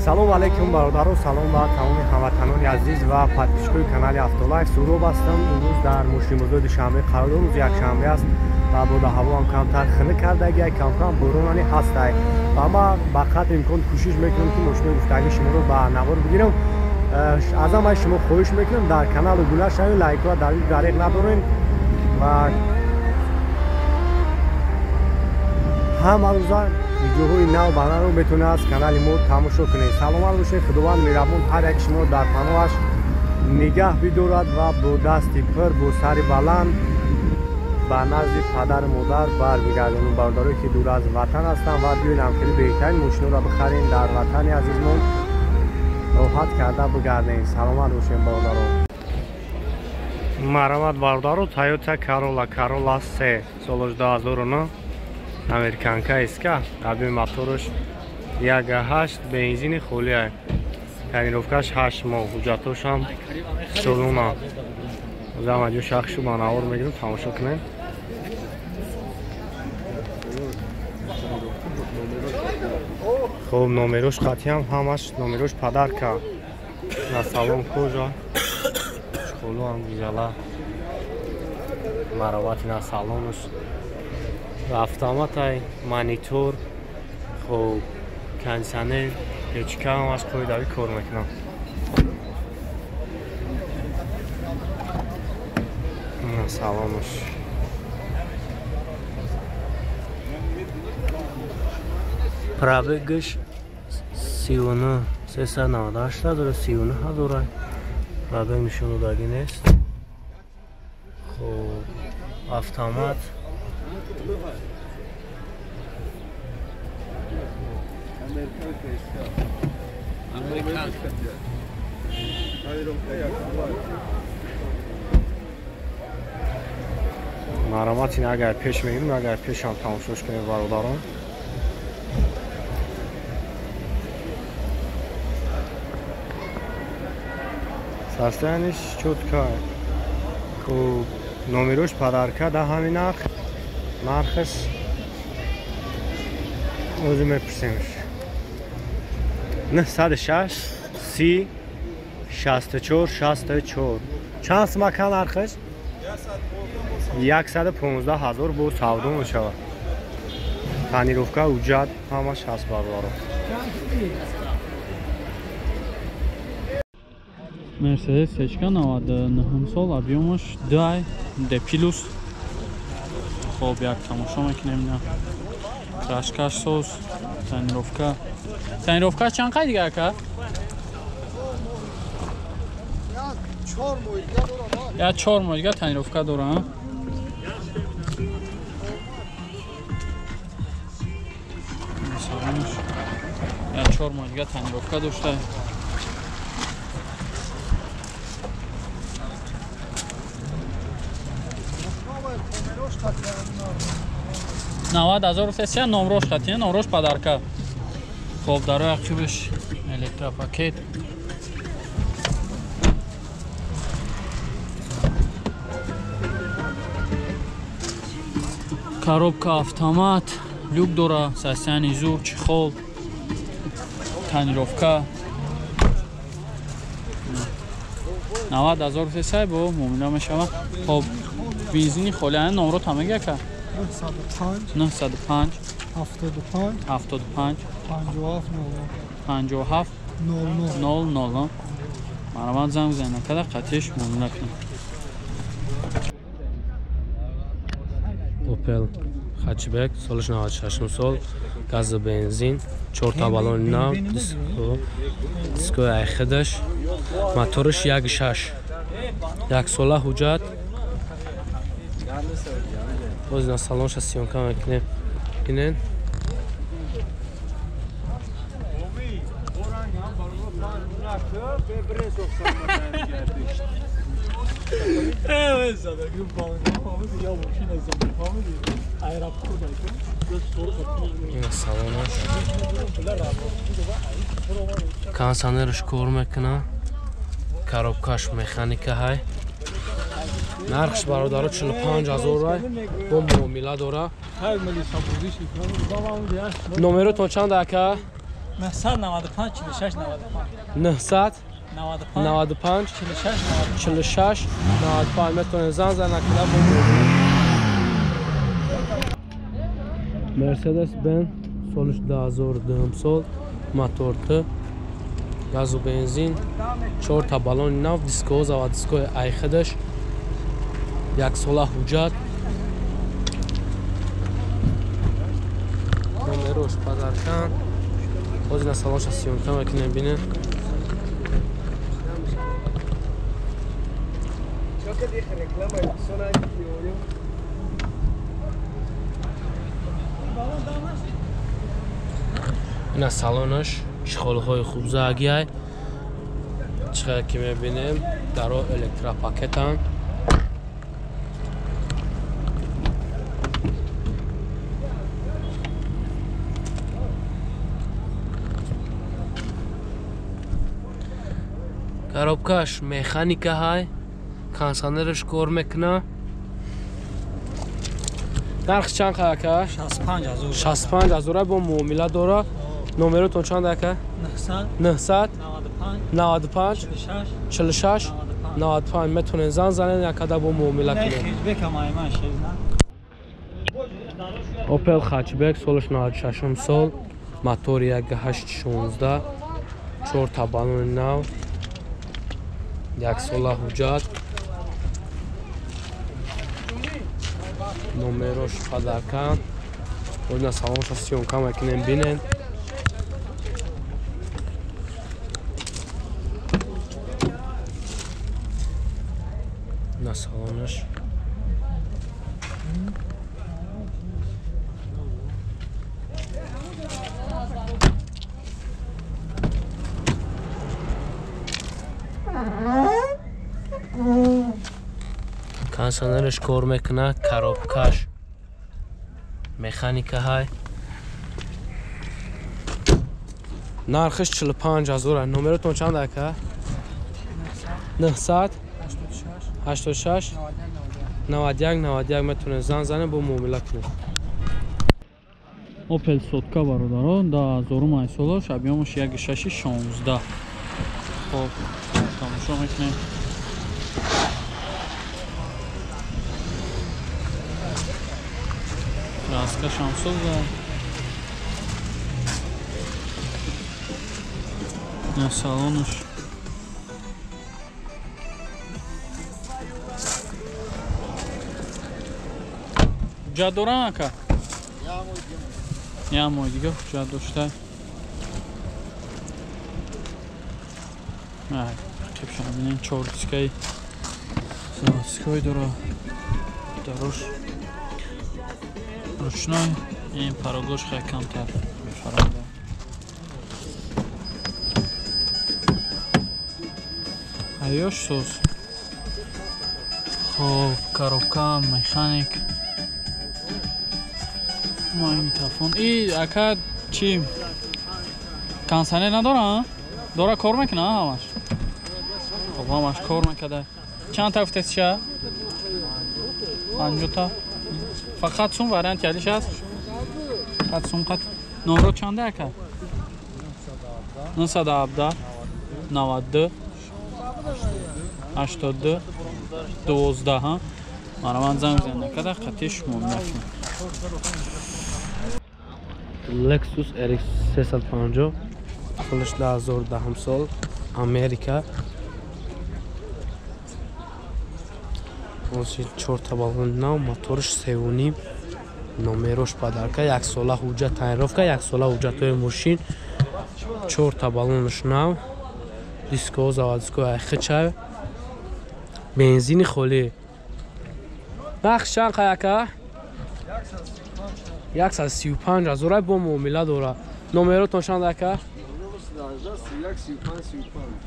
салом алейкум бародару, салом ба тамоми ҳамватанони азиз ва подписчикои канали Автолайф. Суроб ҳастам. имрӯз дар мушимӯзои душанбе қарор дорем. рӯзи якшанбе аст ва бода ҳавоам камтар хина кардаги, камтар боронани ҳастай. ва ман ба қадри имкон кӯшиш мекунам ки мошини гуфтагии шуморо ба навор бигирам. аз ҳамаи шумо хоҳиш мекунам дар каналу гӯла шавед, лайкҳо дар дариқ надорем ва ҳама рӯза видеоҳои нав ба навро метавонед аз канали мо тамошо кунед. саломат бошед. худованд меҳрабон ҳар яки шумо дар паноҳаш нигаҳ бидорад ва бо дасти пир, бо сари баланд ба назди падару модар бармегардонем. бародарое ки дур аз ватан ҳастанд ва биёед ҳамхелӣ беҳтарин мошинҳоро бихарем дар ватани азизмон роҳат карда бигардем. саломат бошед бародаро. марҳамат бародаро. Toyota Corolla 3 соли 2009 американка иска. қабли моторш 1.8 бензини холия. тренировкаш 8 моҳ. ҳуҷҷатош ҳам солона. замаҷо шахшу ба навор мегирем. тамошо кунем. хуб, номерош қатъиам ҳамаш номерош падарка. на салон кожа. шхолу ҳам гузала. маровати на салонш. автоматай, монитор, хуб, кондиционер, печка ҳам аз қоидави кор мекунам. салонш. пробегаш 39 398 дора, 39 дора. пробег нишондагӣ нест. хуб, автомат. мароматин агар пеш мегирем, агар пешам тамошош кунем бародарон. состояниш чётка. хуб, номерош падарка да ҳамин нархаш o'zi mepirsangiz 906 30 64 64. چند مکان нархаш 115,000 бо савдо мешавад. тонировка ҳуҷҷат ҳамаш ҳаст бародаро. Mercedes Sechka 99 сол, объемаш 2 D+. хоб, як тамошо мекунем. крашкаш соз, тонировка. тонировка чанд қай дига ака? 4 моҳ дига тонировка дорам. я 4 моҳ дига тонировка дошта. $90,000 номрош хатия, номрош падарка. хоб, дар ақибаш электропакет. коробка автомат, люк дора, состояни зур, чихол, тонировка. $90,000 бо муомила мешавад. хоб, бензини холияни номро тамаги ака? 905 75 57 00. маромат занг бизанед накада қатъияш муомила кунем. Opel hatchback солиш 96 сол, газу бензин, 4 та балони нав, дискои айхидаш, моториш 1.6. 1 сола ҳуҷҷат. боз на салонша сиёнка мекунем. бинен. Кондиционерш кор мекунад. коробкаш механика ҳай. нархш бародаро 45,000 бо муомила дора. номеротон чанд ака? 995 46 900 95 95 46 95 میتونید زنگ بزنید که مرسدس بنز سالش 2002 سال موتور گاز و بنزین 4 تا بالون ناف دیسکوز و دیسکوی ایخدش یک ساله حجت نمروش پدرکن Hoje nessa loja então aqui na Bina. اینا سالنش شخالهای خوب زاگیه چقدر که میبینیم در الکترا پاکتان коробкаш механика های کانسانرش کار میکنه نرخش چند که 65000 با معامله داره نمرتون چند که 900 95 46 95 میتونین زنگ بزنید یک عدد با معامله کنید اوپل خچبک سالش 96 سال موتور 1816 4 تا بالون نو یک ساله حجت نمروش پدرکن و سلامش سیون کم اکنیم بینین نه سلامش کانسانرش کار میکنه کاروبکاش مکانیکه های نرخش 45000 نمرتون چند که 900 86 91 میتونه زنگ بزنید با معامله کنید اوپل сотка бародарон да 1000 май солош объёмаш 1.616 خب тамошо мекунем краска шамсуза на салонуш ҷа дорам ака я мой дига ҷа дошта ай рақибшон бинем 4 дискаи заводской дора дарош ручной ин парогош хай камтар мефарода айёш соз хоб коробка механик магнитофон и ака чи кансанер надора дора кор мекуна ҳамаш хоб ҳамаш кор мекарда чанд та гуфтед ша 50 та фақат сум вариант калиш аст фақат сум қат номро чанда ака 917 92 82 12 ҳа мана ман занг бизанам накада қати шумо мекунам Lexus RX 350 سالش 2010 سال امریکا اون 4 تا بالون نو موتورش 3.5 نمروش پدرکا یک ساله حجت تعریف یک ساله حجت های ماشین 4 تا بالونش نو دیسکو زوادسکو اخچا بنزین خالی بخش چند قیاکا 135,000 با معامله داره نمرتون چند که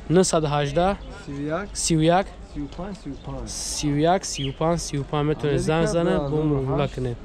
918 31 35 میتونید زنگ بزنید با معامله کنید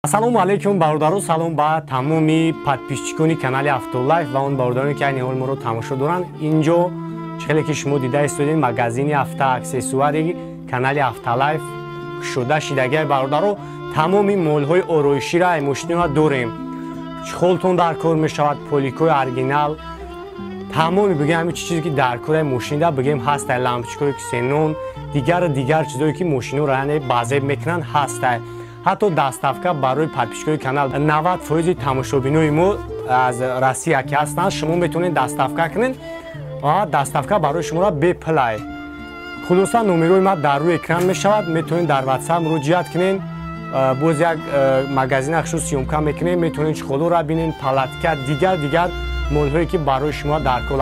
салому алайкум бародару, салом ба тамоми подписчикони канали Автолайф ва он бародароне ки айни ҳол моро тамошо доранд. Инҷо хеле ки шумо дида истодед магазини авто аксессуари канали Автолайф кушода шидагиай бародару тамоми молҳои ороиширо ай мошиниро дорем. Чухолтон дар кор мешавад, поликои оригинал, тамоми бигем ҳамин чизе ки дар кори мошинида бигем ҳастай, лампочкаи ксенон, дигар чизое ки мошиноро яъне базеб мекунанд ҳастай. ҳатто доставка барои подписчикои канал 90% тамошобинои мо аз Россия ки ҳастанд, шумо метавонед доставка кунед ва доставка барои шуморо беплай. хулоса номерои ма дар рӯи экран мешавад, метавонед дар WhatsApp муроҷиат кунед. боз як магазина хушо сёмка мекунем, метавонед чухолоро бинед, палатка, дигар молҳое ки барои шумо дар кор